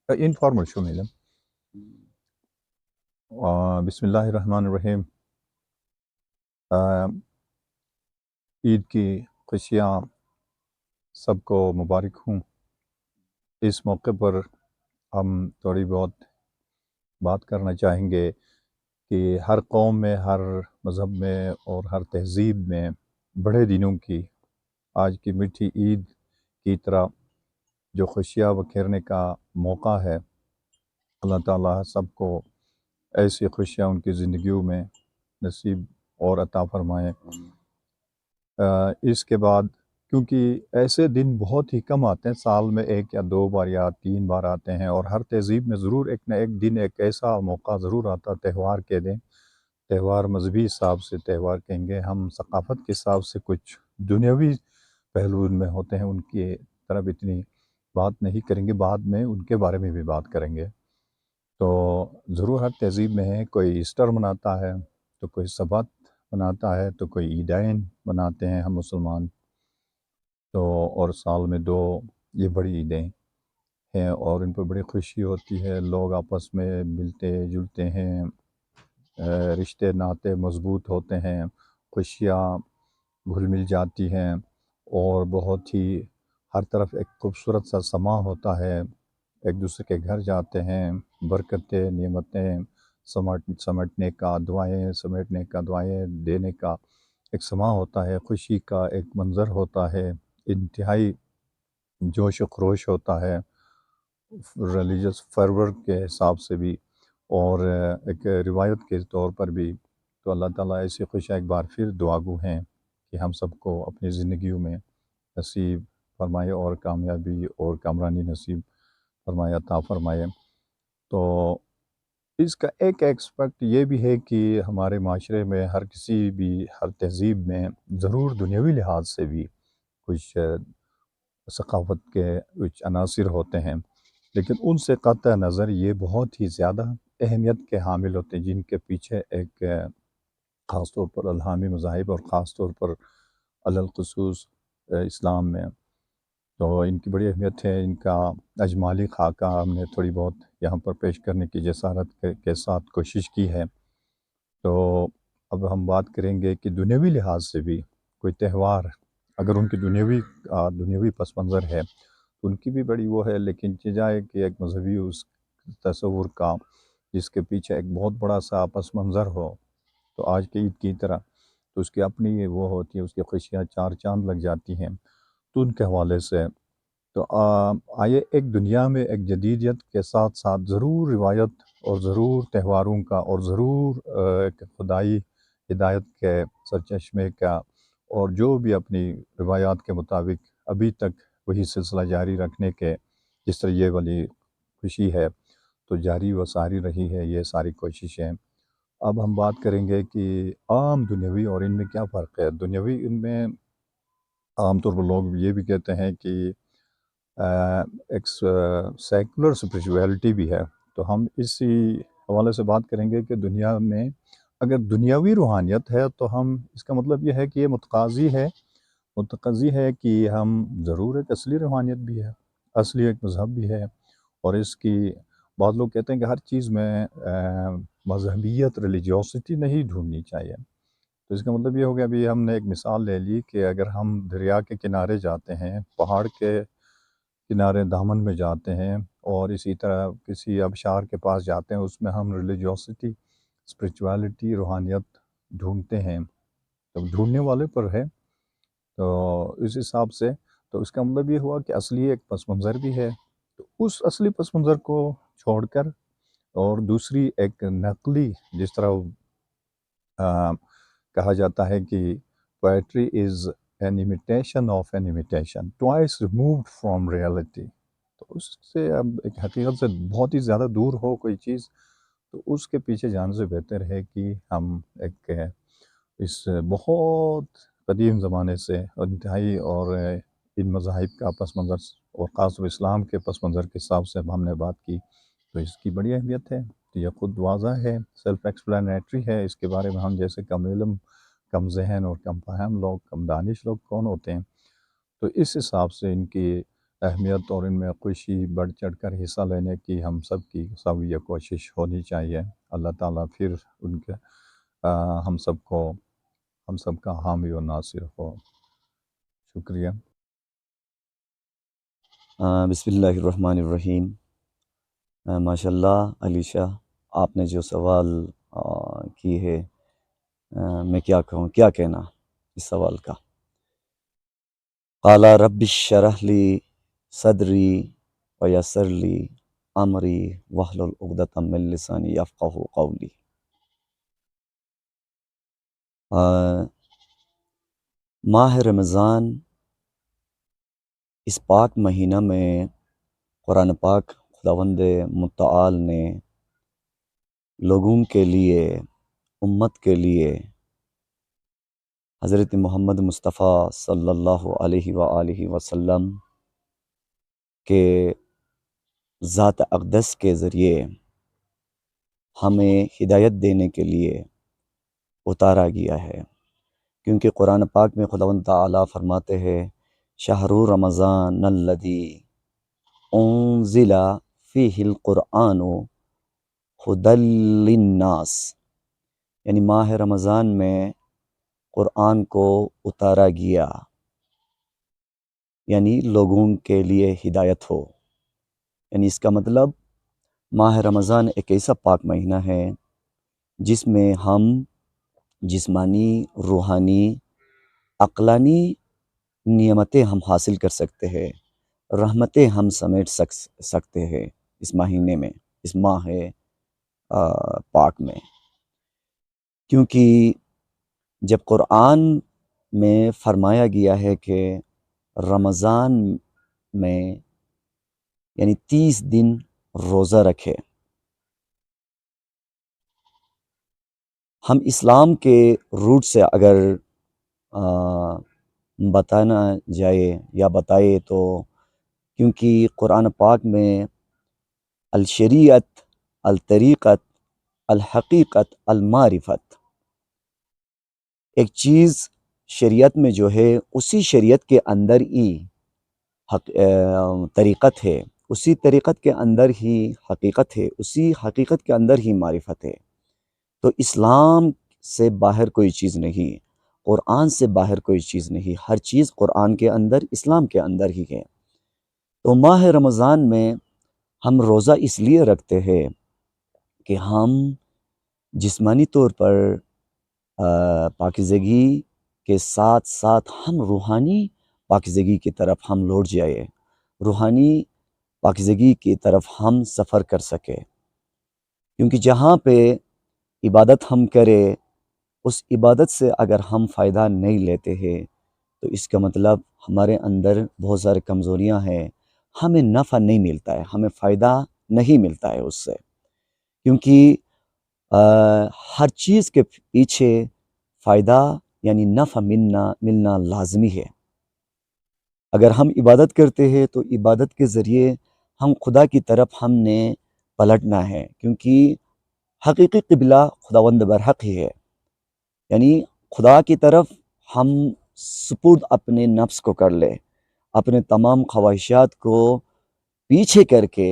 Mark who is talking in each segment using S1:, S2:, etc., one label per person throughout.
S1: informal شو بسم اللہ الرحمن الرحیم. عید کی خوشیاں سب کو مبارک ہوں. اس موقع پر ہم تھوڑی بہت بات کرنا چاہیں گے کہ ہر قوم میں، ہر مذہب میں اور ہر تہذیب میں بڑے دنوں کی آج کی میٹھی عید کی طرح جو خوشیاں بکھیرنے کا موقع ہے، اللہ تعالیٰ سب کو ایسی خوشیاں ان کی زندگیوں میں نصیب اور عطا فرمائیں. اس کے بعد کیونکہ ایسے دن بہت ہی کم آتے ہیں، سال میں 1 یا 2 بار یا 3 بار آتے ہیں، اور ہر تہذیب میں ضرور ایک نہ ایک دن، ایک ایسا موقع ضرور آتا تہوار کے دن. تہوار مذہبی حساب سے تہوار کہیں گے ہم، ثقافت کے حساب سے کچھ دنیاوی پہلو ان میں ہوتے ہیں، ان کی طرف اتنی بات نہیں کریں گے، بعد میں ان کے بارے میں بھی بات کریں گے. تو ضرور ہر تہذیب میں ہے، کوئی ایسٹر مناتا ہے تو کوئی سبت مناتا ہے تو کوئی عیدین مناتے ہیں ہم مسلمان. تو اور سال میں 2 یہ بڑی عیدیں ہیں اور ان پر بڑی خوشی ہوتی ہے، لوگ آپس میں ملتے جلتے ہیں، رشتے ناطے مضبوط ہوتے ہیں، خوشیاں گھل مل جاتی ہیں، اور بہت ہی ہر طرف ایک خوبصورت سا سما ہوتا ہے. ایک دوسرے کے گھر جاتے ہیں، برکتیں نعمتیں سمیٹنے کا، دعائیں سمیٹنے کا، دعائیں دینے کا ایک سما ہوتا ہے، خوشی کا ایک منظر ہوتا ہے، انتہائی جوش و خروش ہوتا ہے ریلیجس فرور کے حساب سے بھی اور ایک روایت کے طور پر بھی. تو اللہ تعالیٰ ایسی خوشیاں ایک بار پھر دعاگو ہیں کہ ہم سب کو اپنی زندگیوں میں نصیب فرمائے اور کامیابی اور کامرانی نصیب فرمائے، عطا فرمائے. تو اس کا ایک ایکسپیکٹ یہ بھی ہے کہ ہمارے معاشرے میں ہر تہذیب میں ضرور دنیاوی لحاظ سے بھی کچھ ثقافت کے کچھ عناصر ہوتے ہیں، لیکن ان سے قطع نظر یہ بہت ہی زیادہ اہمیت کے حامل ہوتے ہیں، جن کے پیچھے ایک خاص طور پر الہامی مذاہب اور خاص طور پر الخصوص اسلام میں. تو ان کی بڑی اہمیت ہے. ان کا اجمالی خاکہ ہم نے تھوڑی بہت یہاں پر پیش کرنے کی جسارت کے ساتھ کوشش کی ہے. تو اب ہم بات کریں گے کہ دنیاوی لحاظ سے بھی کوئی تہوار اگر ان کی دنیاوی پس منظر ہے تو ان کی بھی بڑی وہ ہے، لیکن جائے کہ ایک مذہبی اس تصور کا جس کے پیچھے ایک بہت بڑا سا پس منظر ہو، تو آج کی عید کی طرح تو اس کی اپنی وہ ہوتی ہے، اس کی خوشیاں 4 چاند لگ جاتی ہیں. تو ان کے حوالے سے تو آئے ایک دنیا میں ایک جدیدیت کے ساتھ ساتھ ضرور روایت اور ضرور تہواروں کا اور ضرور ایک خدائی ہدایت کے سرچشمے کا، اور جو بھی اپنی روایات کے مطابق ابھی تک وہی سلسلہ جاری رکھنے کے، جس طرح یہ والی خوشی ہے تو جاری و ساری رہی ہے یہ ساری کوششیں. اب ہم بات کریں گے کہ عام دنیاوی اور ان میں کیا فرق ہے. دنیاوی ان میں عام طور پر لوگ یہ بھی کہتے ہیں کہ ایک سیکولر اسپریچویلٹی بھی ہے. تو ہم اسی حوالے سے بات کریں گے کہ دنیا میں اگر دنیاوی روحانیت ہے تو ہم اس کا مطلب یہ ہے کہ یہ متقاضی ہے کہ ہم ضرور ایک اصلی روحانیت بھی ہے، اصلی ایک مذہب بھی ہے، اور اس کی بعض لوگ کہتے ہیں کہ ہر چیز میں مذہبیت ریلیجیوسٹی نہیں ڈھونڈنی چاہیے. تو اس کا مطلب یہ ہو گیا، ابھی ہم نے ایک مثال لے لی کہ اگر ہم دریا کے کنارے جاتے ہیں، پہاڑ کے کنارے دامن میں جاتے ہیں، اور اسی طرح کسی آبشار کے پاس جاتے ہیں، اس میں ہم ریلیجیوسٹی، اسپریچویلٹی، روحانیت ڈھونڈتے ہیں، تو ڈھونڈنے والے پر ہے. تو اس حساب سے تو اس کا مطلب یہ ہوا کہ اصلی ایک پس منظر بھی ہے. تو اس اصلی پس منظر کو چھوڑ کر اور دوسری ایک نقلی، جس طرح کہا جاتا ہے کہ poetry is an imitation of an imitation, twice removed from reality. تو اس سے اب ایک حقیقت سے بہت ہی زیادہ دور ہو کوئی چیز، تو اس کے پیچھے جانے سے بہتر ہے کہ ہم ایک اس بہت قدیم زمانے سے انتہائی اور ان مذاہب کا پس منظر اور خاص اسلام کے پس منظر کے حساب سے ہم نے بات کی، تو اس کی بڑی اہمیت ہے. تو یہ خود واضح ہے، سیلف ایکسپلینیٹری ہے. اس کے بارے میں ہم جیسے کم علم، کم ذہن اور کم فہم لوگ، کم دانش لوگ کون ہوتے ہیں، تو اس حساب سے ان کی اہمیت اور ان میں خوشی بڑھ چڑھ کر حصہ لینے کی ہم سب کی سویہ کوشش ہونی چاہیے۔ اللہ تعالیٰ پھر ان کے ہم سب کا حامی و ناصر ہو۔ شکریہ۔
S2: بسم اللہ الرحمن الرحیم۔ ماشاء اللہ علی شاہ، آپ نے جو سوال کی ہے، میں کیا کہوں، کیا کہنا اس سوال کا۔ قال رب اشرح لی صدری ویسر لی امری واحلل عقدۃ من لسانی یفقہوا قولی۔ ماہ رمضان، اس پاک مہینہ میں قرآن پاک خداوند متعال نے لوگوں کے لیے، امت کے لیے، حضرت محمد مصطفیٰ صلی اللہ علیہ وآلہ وسلم کے ذات اقدس کے ذریعے ہمیں ہدایت دینے کے لیے اتارا گیا ہے، کیونکہ قرآن پاک میں خداوند تعالیٰ فرماتے ہیں شہر رمضان الذی انزل فیہ القرآن ھدی للناس، یعنی ماہ رمضان میں قرآن کو اتارا گیا، یعنی لوگوں کے لیے ہدایت ہو۔ یعنی اس کا مطلب ماہ رمضان ایک ایسا پاک مہینہ ہے جس میں ہم جسمانی، روحانی، عقلانی نعمتیں ہم حاصل کر سکتے ہیں، رحمتیں ہم سمیٹ سکتے ہیں اس مہینے میں، اس ماہ پاک میں۔ کیونکہ جب قرآن میں فرمایا گیا ہے کہ رمضان میں یعنی 30 دن روزہ رکھے، ہم اسلام کے روٹ سے اگر بتانا جائے یا بتائے تو، کیونکہ قرآن پاک میں الشریعت، الطریقت، الحقیقت، المعرفت، ایک چیز شریعت میں جو ہے اسی شریعت کے اندر ہی طریقت ہے، اسی طریقت کے اندر ہی حقیقت ہے، اسی حقیقت کے اندر ہی معرفت ہے۔ تو اسلام سے باہر کوئی چیز نہیں، قرآن سے باہر کوئی چیز نہیں، ہر چیز قرآن کے اندر، اسلام کے اندر ہی ہے۔ تو ماہ رمضان میں ہم روزہ اس لیے رکھتے ہیں کہ ہم جسمانی طور پر پاکیزگی کے ساتھ ساتھ ہم روحانی پاکیزگی کی طرف ہم لوٹ جائے، روحانی پاکیزگی کی طرف ہم سفر کر سکے۔ کیونکہ جہاں پہ عبادت ہم کرے، اس عبادت سے اگر ہم فائدہ نہیں لیتے ہیں تو اس کا مطلب ہمارے اندر بہت سارے کمزوریاں ہیں، ہمیں نفع نہیں ملتا ہے، ہمیں فائدہ نہیں ملتا ہے اس سے۔ کیونکہ ہر چیز کے پیچھے فائدہ یعنی نفع ملنا لازمی ہے۔ اگر ہم عبادت کرتے ہیں تو عبادت کے ذریعے ہم خدا کی طرف ہم نے پلٹنا ہے، کیونکہ حقیقی قبلہ خداوند برحق ہی ہے، یعنی خدا کی طرف ہم سپرد اپنے نفس کو کر لے، اپنے تمام خواہشات کو پیچھے کر کے،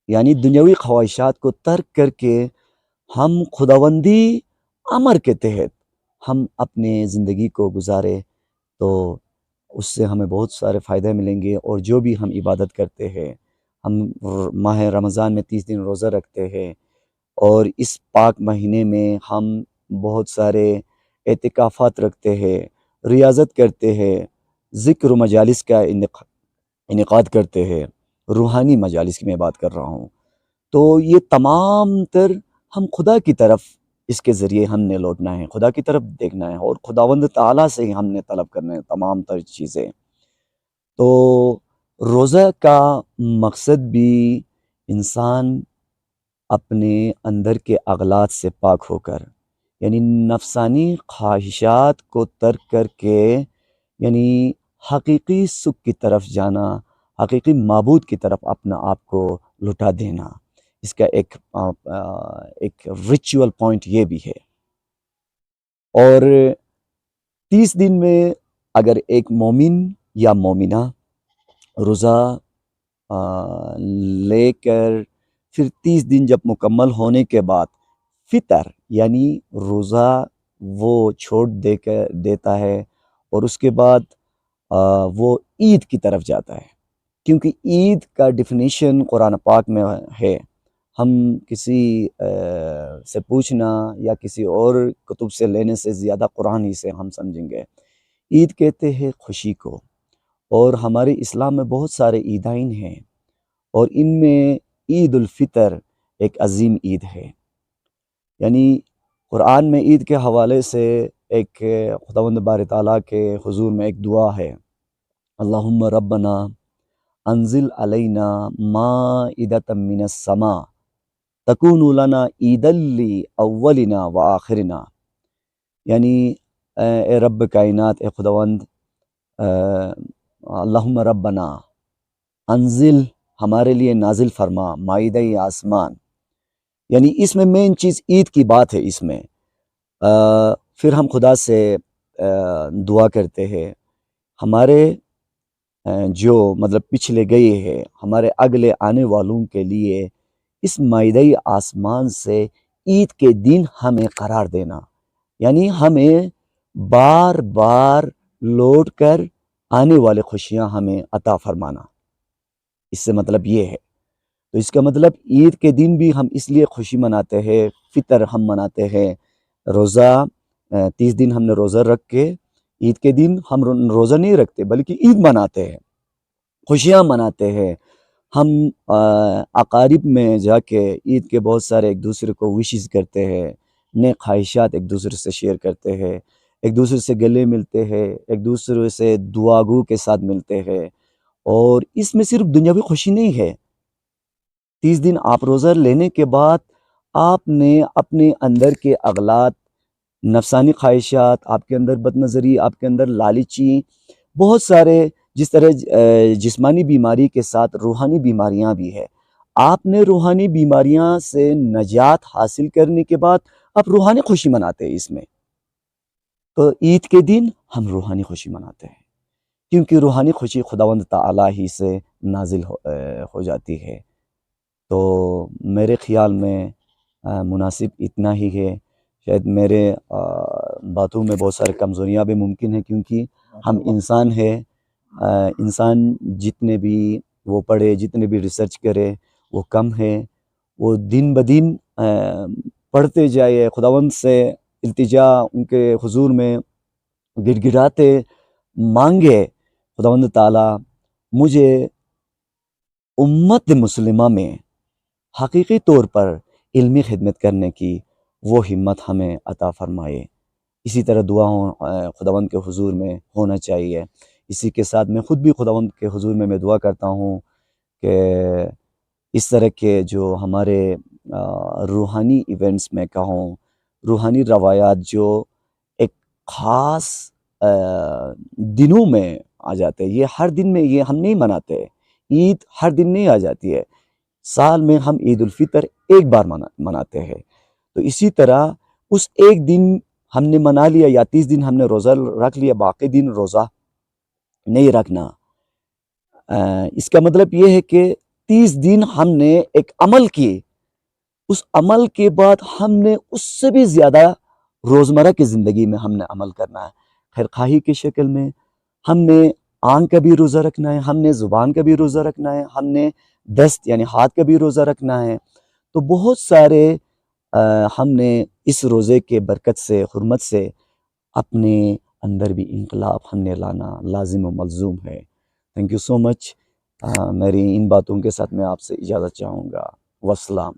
S2: یعنی دنیاوی خواہشات کو ترک کر کے ہم خداوندی امر کے تحت ہم اپنے زندگی کو گزارے تو اس سے ہمیں بہت سارے فائدے ملیں گے۔ اور جو بھی ہم عبادت کرتے ہیں، ہم ماہ رمضان میں 30 دن روزہ رکھتے ہیں، اور اس پاک مہینے میں ہم بہت سارے اعتکافات رکھتے ہیں، ریاضت کرتے ہیں، ذکر و مجالس کا انعقاد کرتے ہیں، روحانی مجالس کی میں بات کر رہا ہوں، تو یہ تمام تر ہم خدا کی طرف اس کے ذریعے ہم نے لوٹنا ہے، خدا کی طرف دیکھنا ہے، اور خداوند تعالیٰ سے ہی ہم نے طلب کرنا ہے تمام تر چیزیں۔ تو روزہ کا مقصد بھی انسان اپنے اندر کے اغلاط سے پاک ہو کر، یعنی نفسانی خواہشات کو ترک کر کے، یعنی حقیقی سکھ کی طرف جانا، حقیقی معبود کی طرف اپنا آپ کو لٹا دینا، اس کا ایک ریچول پوائنٹ یہ بھی ہے۔ اور 30 دن میں اگر ایک مومن یا مومنہ روزہ لے کر پھر 30 دن جب مکمل ہونے کے بعد فطر یعنی روزہ وہ چھوڑ دیتا ہے، اور اس کے بعد وہ عید کی طرف جاتا ہے، کیونکہ عید کا ڈیفینیشن قرآن پاک میں ہے۔ ہم کسی سے پوچھنا یا کسی اور کتب سے لینے سے زیادہ قرآن ہی سے ہم سمجھیں گے۔ عید کہتے ہیں خوشی کو، اور ہمارے اسلام میں بہت سارے عیدین ہیں، اور ان میں عید الفطر ایک عظیم عید ہے۔ یعنی قرآن میں عید کے حوالے سے ایک خداوند باری تعالیٰ کے حضور میں ایک دعا ہے، اللہم ربنا انزل علینا مائدۃ من السماء تکون لنا عیدا لاولنا وآخرنا، یعنی اے رب کائنات، اے خداوند، اللہم ربنا انزل، ہمارے لیے نازل فرما، مائدہ آسمان، یعنی اس میں مین چیز عید کی بات ہے۔ اس میں پھر ہم خدا سے دعا کرتے ہیں، ہمارے جو مطلب پچھلے گئے ہیں، ہمارے اگلے آنے والوں کے لیے اس مائدہ آسمان سے عید کے دن ہمیں قرار دینا، یعنی ہمیں بار بار لوٹ کر آنے والے خوشیاں ہمیں عطا فرمانا۔ اس سے مطلب یہ ہے، تو اس کا مطلب عید کے دن بھی ہم اس لیے خوشی مناتے ہیں، فطر ہم مناتے ہیں، روزہ 30 دن ہم نے روزہ رکھ کے عید کے دن ہم روزہ نہیں رکھتے بلکہ عید مناتے ہیں، خوشیاں مناتے ہیں۔ ہم اقارب میں جا کے عید کے بہت سارے ایک دوسرے کو وشز کرتے ہیں، نئے خواہشات ایک دوسرے سے شیئر کرتے ہیں، ایک دوسرے سے گلے ملتے ہیں، ایک دوسرے سے دعا گو کے ساتھ ملتے ہیں، اور اس میں صرف دنیاوی خوشی نہیں ہے۔ 30 دن آپ روزہ لینے کے بعد آپ نے اپنے اندر کے اغلاط، نفسانی خواہشات، آپ کے اندر بد نظری، آپ کے اندر لالچی، بہت سارے، جس طرح جسمانی بیماری کے ساتھ روحانی بیماریاں بھی ہے، آپ نے روحانی بیماریاں سے نجات حاصل کرنے کے بعد آپ روحانی خوشی مناتے ہیں۔ اس میں تو عید کے دن ہم روحانی خوشی مناتے ہیں، کیونکہ روحانی خوشی خداوند تعالیٰ ہی سے نازل ہو جاتی ہے۔ تو میرے خیال میں مناسب اتنا ہی ہے۔ شاید میرے باتوں میں بہت سارے کمزوریاں بھی ممکن ہیں، کیونکہ ہم انسان ہیں، انسان جتنے بھی وہ پڑھے، جتنے بھی ریسرچ کرے وہ کم ہے، وہ دن بدن پڑھتے جائے، خداوند سے التجا ان کے حضور میں گڑ گڑاتے مانگے، خداوند تعالیٰ مجھے امت مسلمہ میں حقیقی طور پر علمی خدمت کرنے کی وہ ہمت ہمیں عطا فرمائے۔ اسی طرح دعاؤں خداوند کے حضور میں ہونا چاہیے۔ اسی کے ساتھ میں خود بھی خداوند کے حضور میں دعا کرتا ہوں کہ اس طرح کے جو ہمارے روحانی ایونٹس میں کہوں، روحانی روایات جو ایک خاص دنوں میں آ جاتے ہیں، یہ ہر دن میں یہ ہم نہیں مناتے، عید ہر دن نہیں آ جاتی ہے، سال میں ہم عید الفطر ایک بار مناتے ہیں۔ تو اسی طرح اس ایک دن ہم نے منا لیا یا 30 دن ہم نے روزہ رکھ لیا، باقی دن روزہ نہیں رکھنا۔ اس کا مطلب یہ ہے کہ 30 دن ہم نے ایک عمل کی، اس عمل کے بعد ہم نے اس سے بھی زیادہ روزمرہ کی زندگی میں ہم نے عمل کرنا ہے۔ خیر خواہی کی شکل میں ہم نے آنکھ کا بھی روزہ رکھنا ہے، ہم نے زبان کا بھی روزہ رکھنا ہے، ہم نے دست یعنی ہاتھ کا بھی روزہ رکھنا ہے۔ تو بہت سارے ہم نے اس روزے کے برکت سے، حرمت سے اپنے اندر بھی انقلاب ہم نے لانا لازم و ملزوم ہے۔ تھینک یو سو مچ۔ میری ان باتوں کے ساتھ میں آپ سے اجازت چاہوں گا۔ والسلام۔